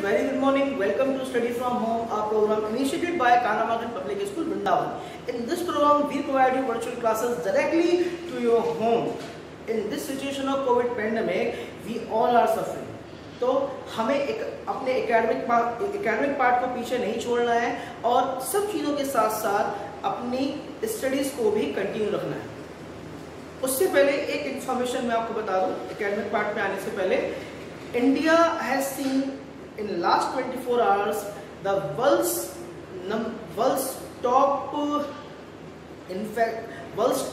very good morning. Welcome to Study from Home, our program initiated by Kanamagan Public School, Vrindavan. In this program, we provide you virtual classes directly to your home. In this situation of COVID pandemic, we all are suffering. तो हमें अपने academic part को पीछे नहीं छोड़ना है और सब चीज़ों के साथ साथ अपनी स्टडीज़ को भी कंटिन्यू रखना है। उससे पहले एक इन्फॉर्मेशन मैं आपको बता दूं, एकेडमिक पार्ट में आने से पहले India has seen in last 24 hours the world's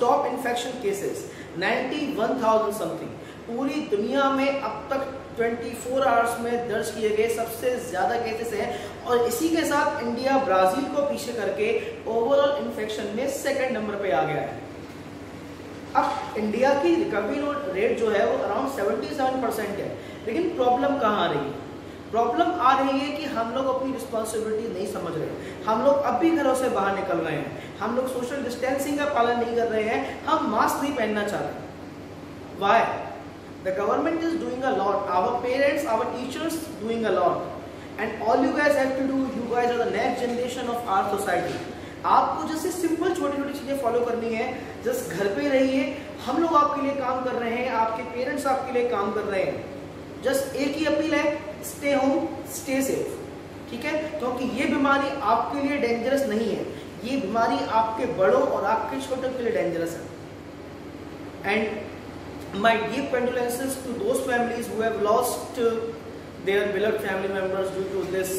top infection cases 91,000 something. पूरी दुनिया में अब तक 24 आवर्स में दर्ज किए गए सबसे ज्यादा केसेस हैं और इसी के साथ इंडिया ब्राजील को पीछे करके ओवरऑल इन्फेक्शन में सेकंड नंबर पे आ गया है। अब इंडिया की रिकवरी रेट जो है वो अराउंड 77% है, लेकिन प्रॉब्लम कहाँ आ रही है? प्रॉब्लम आ रही है कि हम लोग अपनी रिस्पॉन्सिबिलिटी नहीं समझ रहे हैं। हम लोग अब भी घरों से बाहर निकल रहे हैं, हम लोग सोशल डिस्टेंसिंग का पालन नहीं कर रहे हैं, हम मास्क नहीं पहनना चाह रहे। Y? The government is doing a lot, our parents, our teachers doing a lot, and all you guys have to do, you guys are the next generation of our society. आपको जैसे simple छोटी छोटी चीजें follow करनी है, just घर पे रहिए, हम लोग आपके लिए काम कर रहे हैं, आपके पेरेंट्स आपके लिए काम कर रहे हैं। जस्ट एक ही अपील है, स्टे होम, स्टे सेफ, ठीक है? क्योंकि ये बीमारी आपके लिए डेंजरस नहीं है, ये बीमारी आपके बड़ों और आपके छोटों के लिए डेंजरस है। And my deep condolences to those families who have lost their beloved family members due to this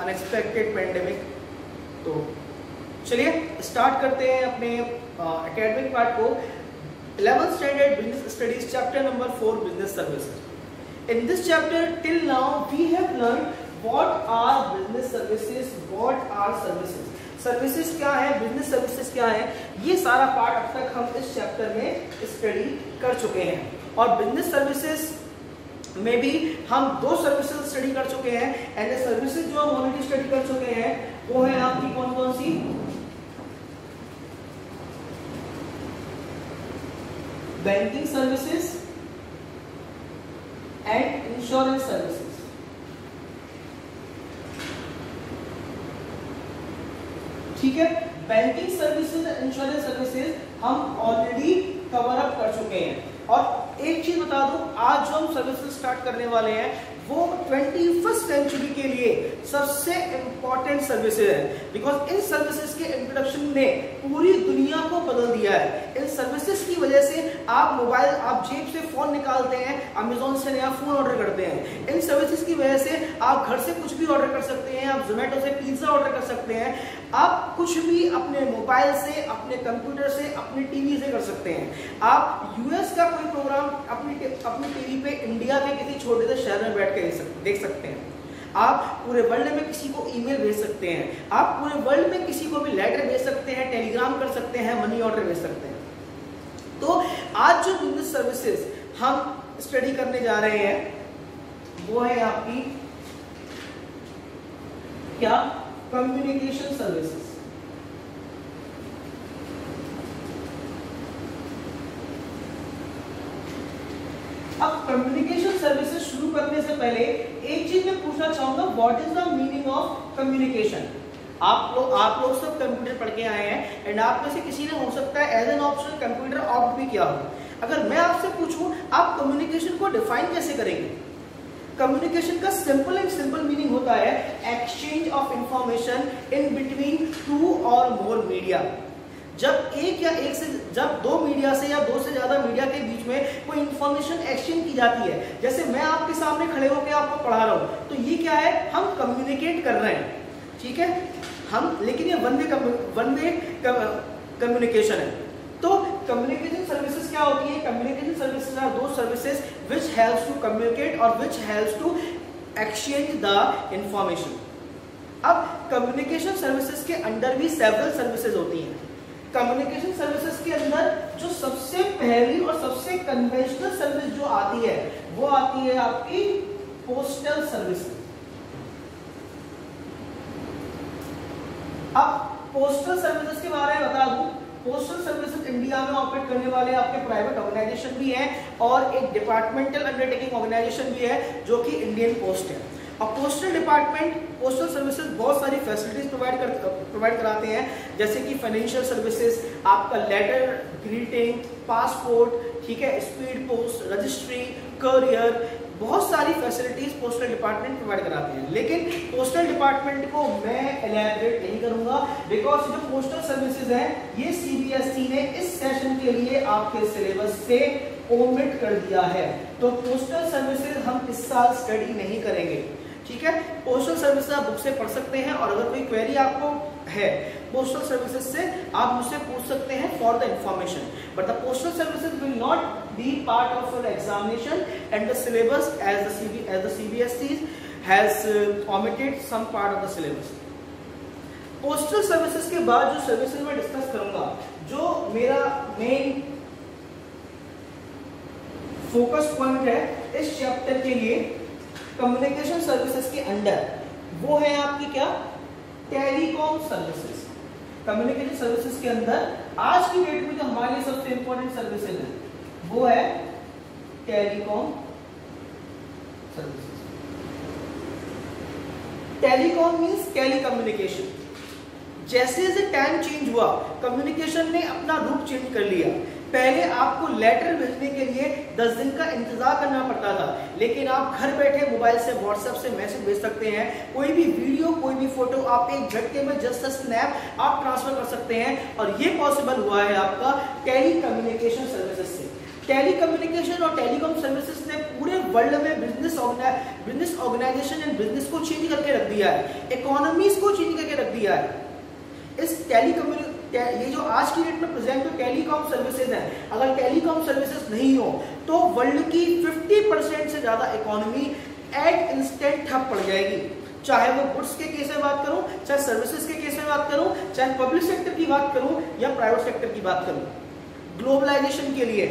unexpected pandemic. तो चलिए स्टार्ट करते हैं अपने एकेडमिक पार्ट को। 11th standard business studies chapter number 4 business services. In this chapter till now we have learned what are business services, what are services. Services क्या है, business services क्या है, ये सारा पार्ट अब तक हम इस चैप्टर में स्टडी कर चुके हैं। और बिजनेस सर्विसेज में भी हम 2 सर्विसेज स्टडी कर चुके हैं एंड सर्विसेज जो हम ऑलरेडी स्टडी कर चुके हैं वो है आपकी कौन कौन सी? Banking services and insurance services. ठीक है, बैंकिंग सर्विसेज और इंश्योरेंस सर्विसेज हम ऑलरेडी कवर अप कर चुके हैं। और एक चीज बता दूं, आज जो हम सर्विसेज स्टार्ट करने वाले हैं वो 21st सेंचुरी के लिए सबसे इंपॉर्टेंट सर्विसेज है, बिकॉज इन सर्विसेज के इंट्रोडक्शन ने पूरी दुनिया को बदल दिया है। इन सर्विसेज की वजह से आप मोबाइल, आप जेब से फोन निकालते हैं, अमेजोन से नया फोन ऑर्डर करते हैं। इन सर्विसेज की वजह से आप घर से कुछ भी ऑर्डर कर सकते हैं, आप जोमेटो से पिज्जा ऑर्डर कर सकते हैं, आप कुछ भी अपने मोबाइल से, अपने कंप्यूटर से, अपनी टीवी से कर सकते हैं। आप यूएस का कोई प्रोग्राम अपनी टीवी पे इंडिया के किसी छोटे से शहर में बैठ के देख सकते हैं। आप पूरे वर्ल्ड में किसी को ईमेल भेज सकते हैं, आप पूरे वर्ल्ड में किसी को भी लेटर भेज सकते हैं, टेलीग्राम कर सकते हैं, मनी ऑर्डर भेज सकते हैं। तो आज जो बिजनेस सर्विसेज हम स्टडी करने जा रहे हैं वो है आपकी क्या? Communication services. अब कम्युनिकेशन सर्विसेज शुरू करने से पहले एक चीज मैं पूछना चाहूंगा, what is the meaning of communication? आप लोग सब कंप्यूटर पढ़ के आए हैं एंड आप में से किसी ने हो सकता है as an option computer opt भी किया हो। अगर मैं आपसे पूछूं आप कम्युनिकेशन को डिफाइन कैसे करेंगे? कम्युनिकेशन का सिंपल मीनिंग होता है exchange of information in between 2 और मोर मीडिया। जब जब 2 मीडिया से या 2 से ज्यादा मीडिया के बीच में कोई इंफॉर्मेशन एक्सचेंज की जाती है, जैसे मैं आपके सामने खड़े होकर आपको पढ़ा रहा हूं, तो ये क्या है? हम कम्युनिकेट कर रहे हैं, ठीक है? लेकिन ये वन वे कम्युनिकेशन है। तो कम्युनिकेशन सर्विसेज क्या होती है? Communication services are those services which helps to communicate और which helps to exchange the information. अब कम्युनिकेशन सर्विसेज के अंडर भी सेवरल सर्विसेज होती हैं। कम्युनिकेशन सर्विसेज के अंदर जो सबसे पहली और सबसे कन्वेंशनल सर्विस जो आती है वो आती है आपकी पोस्टल सर्विस। अब पोस्टल सर्विसेज के बारे में बता दूं, पोस्टल सर्विसेज इंडिया में ऑपरेट करने वाले आपके प्राइवेट ऑर्गेनाइजेशन भी हैं और एक डिपार्टमेंटल अंडरटेकिंग ऑर्गेनाइजेशन भी है जो कि इंडियन पोस्ट है। और पोस्टल डिपार्टमेंट पोस्टल सर्विसेज बहुत सारी फैसिलिटीज प्रोवाइड कराते हैं, जैसे कि फाइनेंशियल सर्विसेज, आपका लेटर ग्रीटिंग, पासपोर्ट, ठीक है, स्पीड पोस्ट, रजिस्ट्री, करियर, बहुत सारी फैसिलिटीज पोस्टल डिपार्टमेंट प्रोवाइड कराते हैं। लेकिन पोस्टल डिपार्टमेंट को मैं एलैबोरेट नहीं करूंगा, बिकॉज जो पोस्टल सर्विसेज है ये सीबीएसई ने इस सेशन के लिए आपके सिलेबस से ओमिट कर दिया है। तो पोस्टल सर्विसेज हम इस साल स्टडी नहीं करेंगे, ठीक है। पोस्टल सर्विसेज आप बुक से पढ़ सकते हैं, और अगर कोई क्वेरी आपको है पोस्टल सर्विसेज से आप मुझसे पूछ सकते हैं for the information, but the postal services will not be part of your examination and the syllabus as the CBSE has omitted some part of the syllabus। Postal services के बाद जो services मैं डिस्कस करूंगा, जो मेरा main focus point है इस chapter के लिए कम्युनिकेशन सर्विसेज के अंडर, वो है आपकी क्या, टेलीकॉम सर्विसेज। कम्युनिकेशन सर्विसेज के अंदर आज की डेट में जो हमारे लिए सबसे इंपॉर्टेंट सर्विसेज है वो है telecom services. Telecom means telecommunication. जैसे जैसे टाइम चेंज हुआ, कम्युनिकेशन ने अपना रूप चेंज कर लिया। पहले आपको लेटर भेजने के लिए 10 दिन का इंतजार करना पड़ता था, लेकिन आप घर बैठे मोबाइल से व्हाट्सएप से मैसेज भेज सकते हैं। कोई भी वीडियो, कोई भी फोटो आप एक झटके में जस्ट अ स्नैप आप ट्रांसफर कर सकते हैं, और ये पॉसिबल हुआ है आपका टेली कम्युनिकेशन सर्विसेज से। टेली कम्युनिकेशन और टेलीकॉम सर्विसेज ने पूरे वर्ल्ड में बिजनेस ऑर्गेनाइजेशन एंड बिजनेस को चेंज करके रख दिया है, इकोनॉमीज को चेंज करके रख दिया है। इस ये जो आज की डेट में प्रेजेंट जो टेलीकॉम सर्विसेज है, अगर टेलीकॉम सर्विसेज नहीं हो तो वर्ल्ड की 50% से ज्यादा इकोनॉमी एट इंस्टेंट ठप पड़ जाएगी। चाहे वो गुड्स के केस में बात करूं, चाहे सर्विसेज के केस में बात करूं, चाहे पब्लिक सेक्टर की बात करूं या प्राइवेट सेक्टर की बात करूं। ग्लोबलाइजेशन के लिए,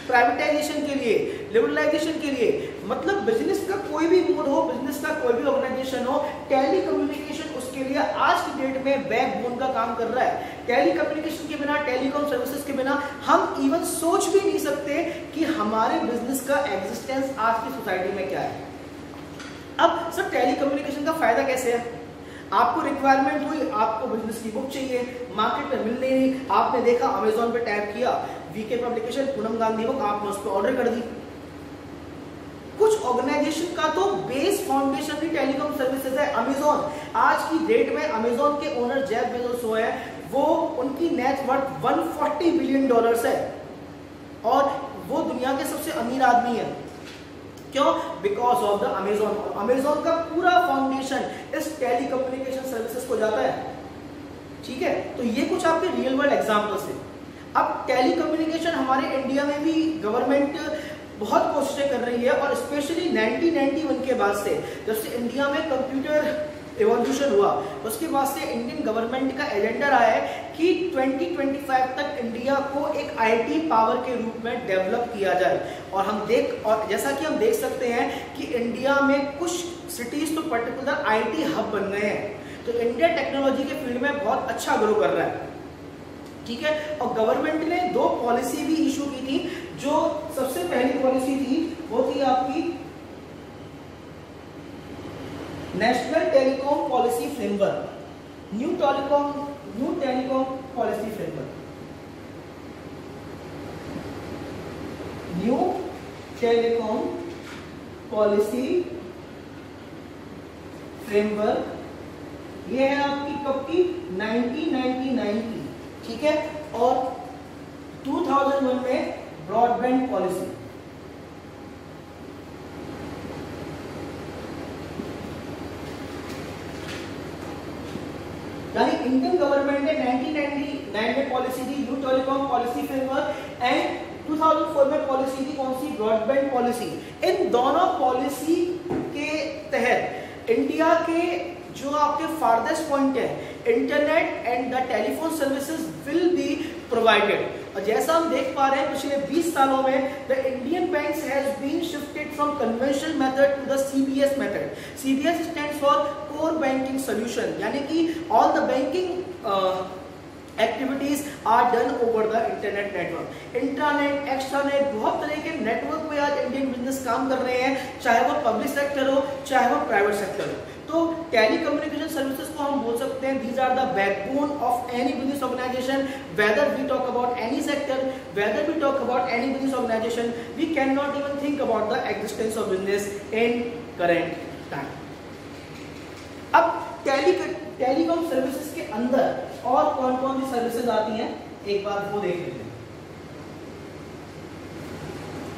प्राइवेटाइजेशन के लिए, लिबरलाइजेशन के लिए, मतलब बिजनेस का कोई भी मोड हो, बिजनेस का कोई भी ऑर्गेनाइजेशन हो, टेली कम्युनिकेशन उसके लिए आज की डेट में बैकबोन का काम कर रहा है। टेली कम्युनिकेशन के बिना, टेलीकॉम सर्विसेज के बिना हम इवन सोच भी नहीं सकते कि हमारे बिजनेस का एग्जिस्टेंस आज की सोसाइटी में क्या है। अब सर टेली कम्युनिकेशन का फायदा कैसे है? आपको रिक्वायरमेंट हुई, आपको बिजनेस की बुक चाहिए, मार्केट में मिल नहीं रही, आपने देखा अमेजोन पे टैप किया, VK publication Poonam Gandhi book, आपने उस पर ऑर्डर कर दी। कुछ ऑर्गेनाइजेशन का तो बेस फाउंडेशन भी टेलीकॉम सर्विसेज है। अमेजोन, आज की डेट में अमेजोन के ओनर जेफ बेजोस जो है, वो उनकी नेट वर्थ $140 बिलियन है, और वो दुनिया के सबसे अमीर आदमी है। क्यों? Because of the Amazon. Amazon का पूरा फाउंडेशन इस टेली कम्युनिकेशन सर्विसेज को जाता है, ठीक है। तो ये कुछ आपके रियल वर्ल्ड एग्जांपल्स हैं। अब टेली कम्युनिकेशन हमारे इंडिया में भी गवर्नमेंट बहुत कोशिशें कर रही है, और स्पेशली 1991 के बाद से, जब से इंडिया में कंप्यूटर रिवॉल्यूशन हुआ, उसके बाद से इंडियन गवर्नमेंट का एजेंडा रहा है कि 2025 तक इंडिया को एक आईटी पावर के रूप में डेवलप किया जाए। और जैसा कि हम देख सकते हैं कि इंडिया में कुछ सिटीज तो पर्टिकुलर आईटी हब बन गए हैं। तो इंडिया टेक्नोलॉजी के फील्ड में बहुत अच्छा ग्रो कर रहा है, ठीक है। और गवर्नमेंट ने 2 पॉलिसी भी इशू की थी। जो सबसे पहली पॉलिसी थी वो थी आपकी national telecom policy framework, new telecom policy framework, new telecom policy framework. ये है आपकी कब की? 1999 की, ठीक है। और 2001 में ब्रॉडबैंड पॉलिसी। यानी इंडियन गवर्नमेंट ने 1999 में policy the new telecom policy framework, and 2004 में पॉलिसी दी कौन सी? Broadband policy. इन दोनों पॉलिसी के तहत इंडिया के जो आपके फार्देस्ट पॉइंट है, internet and the telephone services will be provided. और जैसा हम देख पा रहे हैं पिछले 20 सालों में the Indian banks has been shifted from conventional method to the CBS method. CBS stands for core banking solution, यानी कि all the banking activities are done over the internet network. Intranet, extranet, बहुत तरह के network पे आज Indian business काम कर रहे हैं, चाहे वो पब्लिक सेक्टर हो चाहे वो प्राइवेट सेक्टर हो। तो टेलीकम्युनिकेशन सर्विसेज को हम बोल सकते हैं these are the backbone of any business organisation, whether we talk about any sector, whether we talk about any business organisation, we can not even think about the existence of business in current time. अब telecom services के अंदर और कौन कौन सी services आती हैं, एक बार वो देख लेते हैं।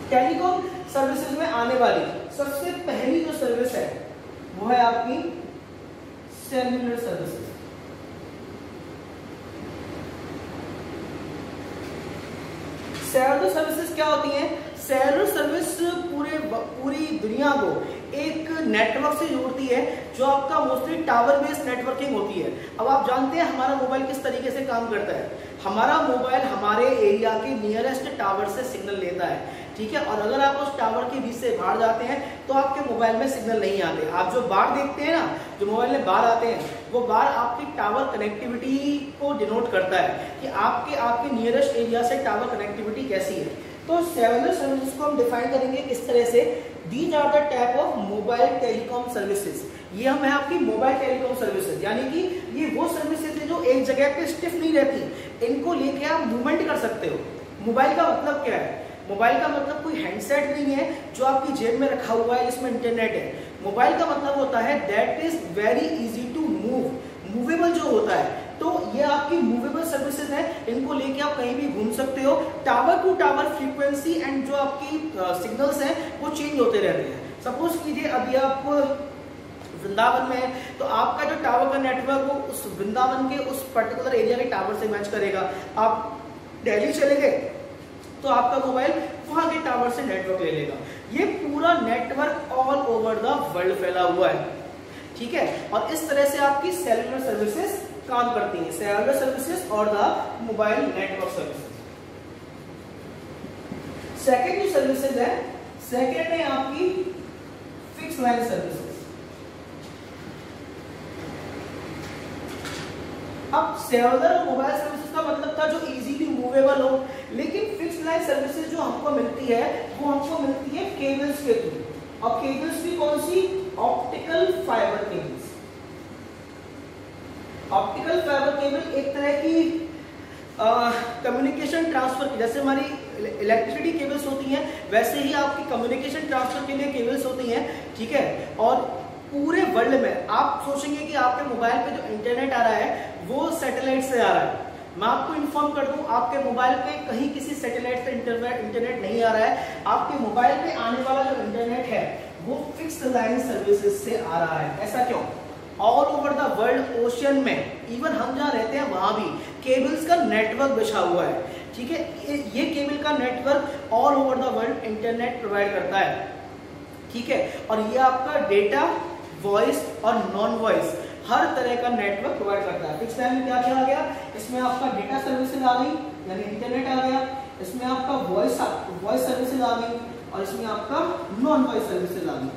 टेलीकॉम सर्विसेज में आने वाली सबसे पहली जो सर्विस है वो है आपकी सेल्युलर सर्विसेज। सेल्युलर सर्विसेज क्या होती हैं? सेल्युलर सर्विस पूरी दुनिया को एक नेटवर्क से जोड़ती है जो आपका मोस्टली टावर बेस्ड नेटवर्किंग होती है। अब आप जानते हैं हमारा मोबाइल किस तरीके से काम करता है। हमारा मोबाइल हमारे एरिया के नियरेस्ट टावर से सिग्नल लेता है, ठीक है, और अगर आप उस टावर के बीच से बाहर जाते हैं तो आपके मोबाइल में सिग्नल नहीं आते। आप जो बार देखते हैं ना, जो मोबाइल में बार आते हैं, वो बार आपकी टावर कनेक्टिविटी को डिनोट करता है कि आपके नियरेस्ट एरिया से टावर कनेक्टिविटी कैसी है। तो सेल्युलर सर्विसेज को हम डिफाइन करेंगे इस तरह से, these are the type of mobile telecom services. ये हम है आपकी मोबाइल टेलीकॉम सर्विसेज, यानी कि ये वो सर्विसेज है जो एक जगह पे स्टिफ नहीं रहती, इनको लेके आप मूवमेंट कर सकते हो। मोबाइल का मतलब क्या है? मोबाइल का मतलब कोई हैंडसेट नहीं है जो आपकी जेब में रखा हुआ है जिसमें इंटरनेट है। मोबाइल का मतलब होता है that is very easy to move, movable जो होता है। तो ये आपकी मूवेबल सर्विसेज है, इनको लेके आप कहीं भी घूम सकते हो। Tower to tower frequency and जो आपकी सिग्नल्स हैं वो चेंज होते रहते हैं। सपोज कीजिए अभी आप वृंदावन में है तो आपका जो टावर का नेटवर्क वो उस वृंदावन के उस पर्टिकुलर एरिया के टावर से मैच करेगा। आप दिल्ली चले गए तो आपका मोबाइल वहां के टावर से नेटवर्क ले लेगा। ये पूरा network all over the world फैला हुआ है, ठीक है। और इस तरह से आपकी सेल्युलर सर्विसेज काम करती हैं, सेल्युलर सर्विसेज और the mobile network services. Second जो सर्विसेज है, सेकेंड है आपकी फिक्स लाइन सर्विसेज। अब सेल्युलर और मोबाइल सर्विसेज का मतलब था जो इजीली मूवेबल हो, लेकिन फिक्स लाइन सर्विसेज जो हमको मिलती है वो हमको मिलती है केबल्स के थ्रू। और केबल्स भी कौन सी? Optical fibre cables. Optical fibre cable एक तरह की कम्युनिकेशन ट्रांसफर की, जैसे हमारी इलेक्ट्रिसिटी केबल्स होती हैं वैसे ही आपकी कम्युनिकेशन ट्रांसफर के लिए केबल्स होती हैं, ठीक है। और पूरे वर्ल्ड में आप सोचेंगे कि आपके मोबाइल पे जो इंटरनेट आ रहा है वो सैटेलाइट से आ रहा है। मैं आपको इन्फॉर्म कर दूं, आपके मोबाइल पे कहीं किसी सैटेलाइट से इंटरनेट नहीं आ रहा है। आपके मोबाइल पे आने वाला जो इंटरनेट है वो फिक्स लाइन सर्विसेज से आ रहा है। ऐसा क्यों? All over the world, ocean में, इवन हम जहाँ रहते हैं वहां भी केबल्स का नेटवर्क बिछा हुआ है, ठीक है। ये केबल का network all over the world internet provide करता है, ठीक है। और ये आपका डेटा, वॉइस और नॉन वॉइस हर तरह का नेटवर्क प्रोवाइड करता है। फिक्स लाइन में क्या क्या आ गया? इसमें आपका डेटा सर्विसेज आ गई यानी इंटरनेट आ गया, इसमें आपका वॉइस सर्विसेज आ गई और इसमें आपका नॉन वॉइस सर्विसेज आ गई,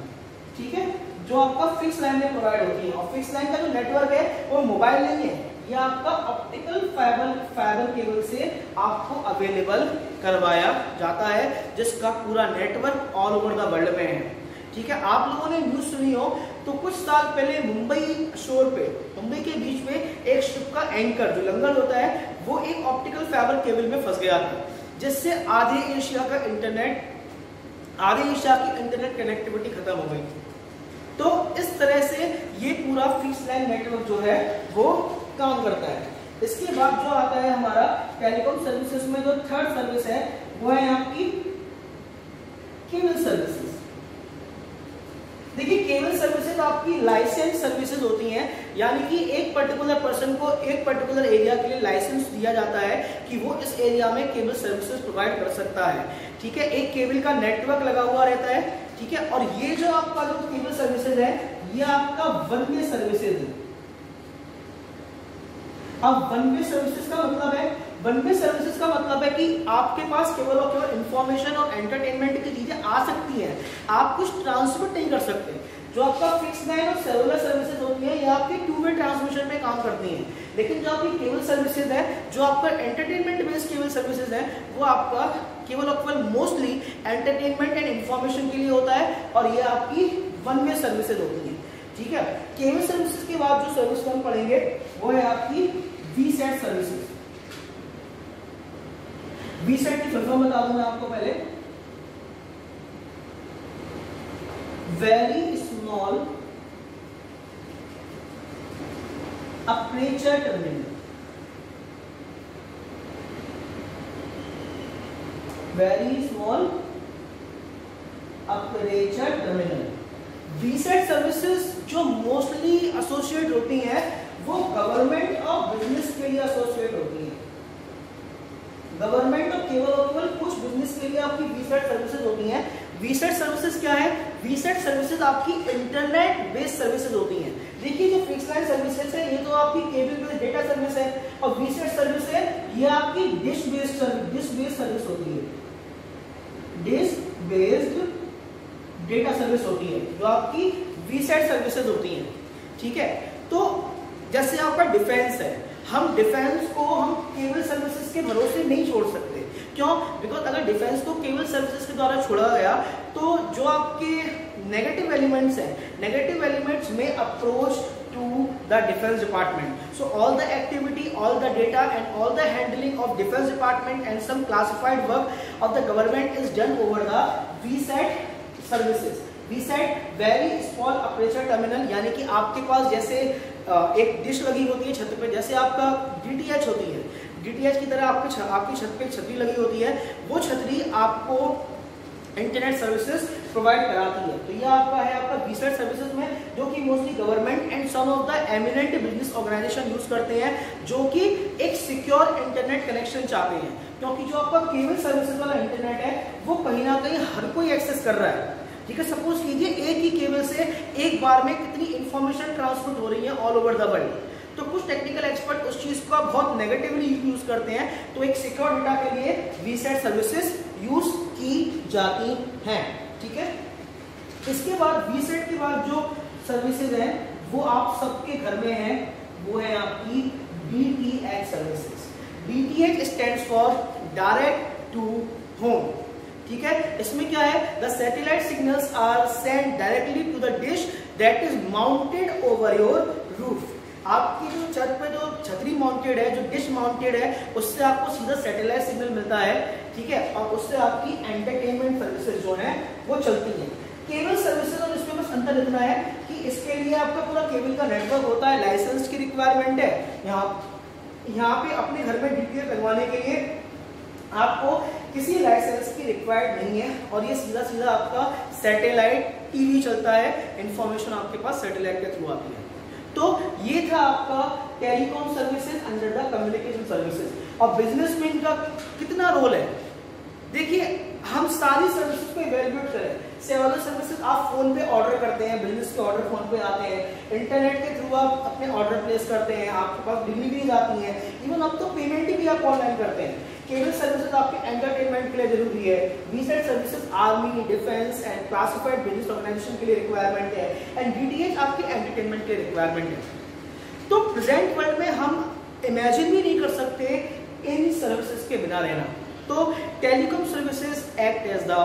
ठीक है, जो आपका फिक्स लाइन में प्रोवाइड होती है। और फिक्स लाइन का जो नेटवर्क है वो मोबाइल नहीं है, ये आपका ऑप्टिकल फाइबर केबल से आपको अवेलेबल करवाया जाता है, जिसका पूरा network all over the world में है, ठीक है। आप लोगों ने न्यूज सुनी हो तो कुछ साल पहले मुंबई शोर पे, मुंबई के बीच में एक शिप का एंकर जो लंगर होता है वो एक ऑप्टिकल फाइबर केबल में फंस गया था, जिससे आधे एशिया की इंटरनेट कनेक्टिविटी खत्म हो गई। तो इस तरह से ये पूरा फिक्स लाइन नेटवर्क जो है वो काम करता है। इसके बाद जो आता है हमारा टेलीकॉम सर्विसेज में जो थर्ड सर्विस है वो है आपकी केबल सर्विसेज। देखिए केबल सर्विसेज आपकी लाइसेंस सर्विसेज होती हैं, यानी कि एक पर्टिकुलर पर्सन को एक पर्टिकुलर एरिया के लिए लाइसेंस दिया जाता है कि वो इस एरिया में केबल सर्विसेज प्रोवाइड कर सकता है, ठीक है। एक केबल का नेटवर्क लगा हुआ रहता है, ठीक है। और ये जो आपका जो केबल सर्विसेज है ये आपका वन वे सर्विसेज है। अब वन वे सर्विसेज का मतलब है, वन वे सर्विसेज का मतलब है कि आपके पास केवल और केवल इंफॉर्मेशन और एंटरटेनमेंट की चीजें आ सकती हैं, आप कुछ ट्रांसमिट नहीं कर सकते। जो आपका फिक्स लाइन और सेलुलर सर्विसेज होती है ये आपकी टू वे ट्रांसमिशन में काम करती हैं, लेकिन जो आपकी केबल सर्विसेज है, जो आपका एंटरटेनमेंट बेस्ड केबल सर्विसेज है, वो आपका केवल और मोस्टली एंटरटेनमेंट एंड इंफॉर्मेशन के लिए होता है और ये आपकी वन वे सर्विसेज होती है। ठीक है, केबल सर्विसेज के बाद जो सर्विस हम पढ़ेंगे वो है आपकी वीसेट सर्विसेज। वीसेट की फुल फॉर्म बता दूं मैं आपको पहले, very small aperture terminal. Very small aperture terminal. VSAT services जो मोस्टली एसोसिएट होती हैं वो गवर्नमेंट और बिजनेस के लिए एसोसिएट होती हैं। गवर्नमेंट और केवल कुछ बिजनेस के लिए आपकी वीसेट सर्विसेज होती हैं। वीसेट सर्विसेज क्या है? वीसेट सर्विसेज आपकी इंटरनेट बेस्ड सर्विसेज होती हैं। देखिए जो फिक्स लाइन सर्विसेज है ये तो आपकी केबल बेस्ड डेटा सर्विस है, और वीसेट सर्विस है ये आपकी डिश बेस्ड सर्विस होती है। डिश बेस्ड डेटा सर्विस होती है जो आपकी वीसेट सर्विसेज होती हैं। ठीक है, तो जैसे आपका डिफेंस है, हम डिफेंस को हम केबल सर्विसेज के भरोसे नहीं छोड़ सकते। क्यों? बिकॉज अगर डिफेंस को केबल सर्विसेज के द्वारा छोड़ा गया तो जो आपके नेगेटिव एलिमेंट्स हैं, नेगेटिव एलिमेंट्स में approach to the defence department. So all the activity, all the data and all the handling of defence department and some classified work of the government is done over the VSAT services. VSAT very small aperture terminal, यानी कि आपके पास जैसे एक dish लगी होती है छत पे, जैसे आपका डीटीएच होती है, डीटीएच की तरह आपकी छत पे छतरी लगी होती है, वो छतरी आपको इंटरनेट सर्विसेज प्रोवाइड कराती है। तो ये आपका है आपका वीसेट सर्विसेज में, जो कि mostly government and some of the eminent business organisation use करते हैं, जो कि एक सिक्योर इंटरनेट कनेक्शन चाहते हैं। क्योंकि जो आपका केबल सर्विसेज वाला इंटरनेट है वो कहीं ना कहीं हर कोई एक्सेस कर रहा है। ठीक है, सपोज कीजिए एक ही केबल से एक बार में कितनी इंफॉर्मेशन ट्रांसफर हो रही है ऑल ओवर द वर्ल्ड। तो कुछ टेक्निकल एक्सपर्ट उस चीज को बहुत नेगेटिवली यूज करते हैं, तो एक सिक्योर डेटा के लिए वीसेट सर्विसेज यूज की जाती हैं। ठीक है, इसके बाद वीसेट के बाद जो सर्विसेज है वो आप सबके घर में है, वो है आपकी DTH services. DTH stands for direct to home. ठीक है, इसमें क्या है? The satellite signals are send directly to the dish that is mounted over your roof. आपकी जो छत पे जो छतरी माउंटेड है, जो डिश माउंटेड है, उससे आपको सीधा सैटेलाइट सिग्नल मिलता है। ठीक है, और उससे आपकी एंटरटेनमेंट सर्विसेज जो है वो चलती है। केबल सर्विसेज और इसमें बस अंतर इतना है कि इसके लिए आपका पूरा केबल का नेटवर्क होता है, लाइसेंस की रिक्वायरमेंट है। यहाँ पे अपने घर में डीटीएच लगवाने के लिए आपको किसी लाइसेंस की रिक्वायर्ड नहीं है, और ये सीधा सीधा आपका सैटेलाइट टीवी चलता है, इंफॉर्मेशन आपके पास सैटेलाइट के थ्रू आती है। तो ये था आपका telecom services under the communication services. और बिजनेस में इनका कितना रोल है? देखिए, हम सारी सर्विसेज को इवेल्युएट करें। सेलुलर सर्विसेज आप फोन पे ऑर्डर करते हैं, बिजनेस के ऑर्डर फोन पे आते हैं, इंटरनेट के थ्रू आप अपने ऑर्डर प्लेस करते हैं, आपके पास डिलीवरीज आती हैं, इवन अब तो पेमेंट भी आप ऑनलाइन करते हैं। केबल सर्विसेज आपके एंटरटेनमेंट के लिए जरूरी है। VSAT services army, defence and classified business organisation के लिए रिक्वायरमेंट है, एंड डीटीएच आपके एंटरटेनमेंट के लिए रिक्वायरमेंट है। तो प्रेजेंट वर्ल्ड में हम इमेजिन भी नहीं कर सकते इन सर्विसेज के बिना रहना। तो telecom services act as the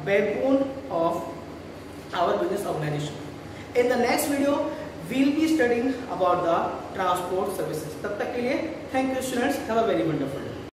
backbone of our business organisation. In the next video we'll be studying about the transport services. तब तक के लिए thank you students, have a very wonderful day.